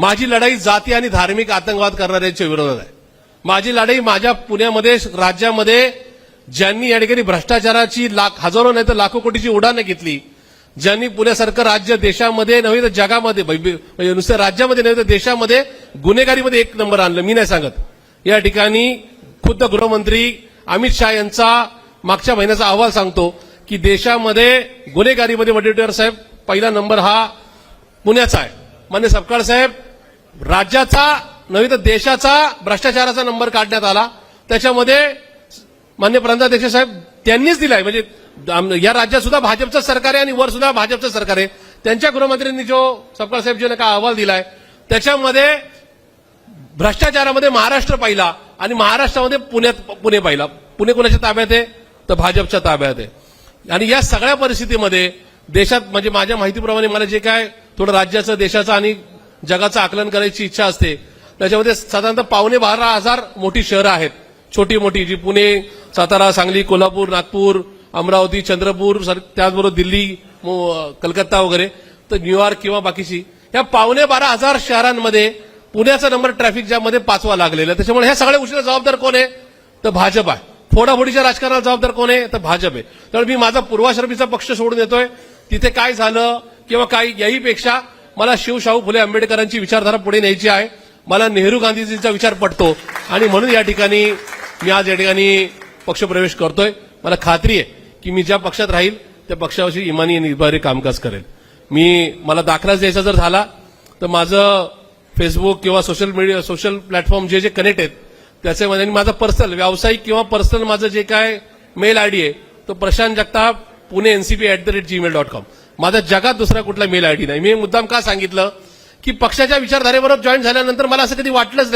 माझी लढाई जाती आणि धार्मिक आतंकवाद करणाऱ्यांच्या विरोधात आहे. माझी लढाई माझ्या पुण्यामध्ये राज्यामध्ये ज्यांनी या ठिकाणी भ्रष्टाचाराची हजारो नाही तर लाखो कोटीची उडाणं घेतली, ज्यांनी पुण्यासारखं राज्य देशामध्ये नव्हे तर जगामध्ये म्हणजे नुसतं राज्यामध्ये नव्हे तर देशामध्ये गुन्हेगारीमध्ये एक नंबर आणलं, मी नाही सांगत. या ठिकाणी खुद्द गृहमंत्री अमित शहा यांचा मागच्या महिन्याचा अहवाल सांगतो की देशामध्ये गुन्हेगारीमध्ये वडेट्टीवार साहेब पहिला नंबर हा पुण्याचा आहे. मान्य सपकाळ साहेब, राज्याचा नव्हे तर देशाचा भ्रष्टाचाराचा नंबर काढण्यात आला. त्याच्यामध्ये मान्य प्रांताध्यक्ष साहेब त्यांनीच दिलाय. म्हणजे या राज्यात सुद्धा भाजपचं सरकार आहे आणि वर सुद्धा भाजपचं सरकार आहे. त्यांच्या गृहमंत्र्यांनी जो सपकाळ साहेब जो का अहवाल दिलाय त्याच्यामध्ये भ्रष्टाचारामध्ये महाराष्ट्र पहिला आणि महाराष्ट्रामध्ये पुणे पहिला. पुणे कोणाच्या ताब्यात आहे तर भाजपच्या ताब्यात आहे. आणि या सगळ्या परिस्थितीमध्ये देशात म्हणजे माझ्या माहितीप्रमाणे मला जे काय थोडं राज्याचं देशाचं आणि जगाचं आकलन करायची इच्छा असते त्याच्यामध्ये साधारणतः 12,500 मोठी शहरं आहेत, छोटी मोठी, जी पुणे, सातारा, सांगली, कोल्हापूर, नागपूर, अमरावती, चंद्रपूर, त्याचबरोबर दिल्ली, कलकत्ता वगैरे, तर न्यूयॉर्क किंवा बाकीची या 12,500 शहरांमध्ये पुण्याचा नंबर ट्रॅफिक जॅममध्ये 5वा लागलेला. त्याच्यामुळे ह्या सगळ्या गोष्टीला जबाबदार कोण आहे तर भाजप आहे. फोडाफोडीच्या राजकारणाला जबाबदार कोण आहे तर भाजप आहे. तर मी माझा पूर्वाश्रमीचा पक्ष सोडून येतोय. तिथे काय झालं किंवा काय याहीपेक्षा मला शाहू फुले आंबेडकरांची विचारधारा पुढे न्यायची आहे. मला नेहरू गांधीजींचा विचार पटतो आणि म्हणून या ठिकाणी मी आज या ठिकाणी पक्षप्रवेश करतोय. मला खात्री आहे की मी ज्या पक्षात राहील त्या पक्षाविषयी इमानी निर्भय कामकाज करेल. मला दाखलाच द्यायचा जर झाला तर माझं फेसबुक किंवा सोशल प्लॅटफॉर्म जे कनेक्ट आहेत त्याच्यामध्ये माझा पर्सनल व्यावसायिक किंवा पर्सनल माझं जे काय मेल आयडी आहे तो प्रशांत जगताप पुणे ncp@gmail.com. माझा जगात दुसरा कुठला मेल आयडी नाही. मी मुद्दाम का सांगितलं की पक्षाच्या विचारधारेबरोबर जॉईन झाल्यानंतर मला असं कधी वाटलंच नाही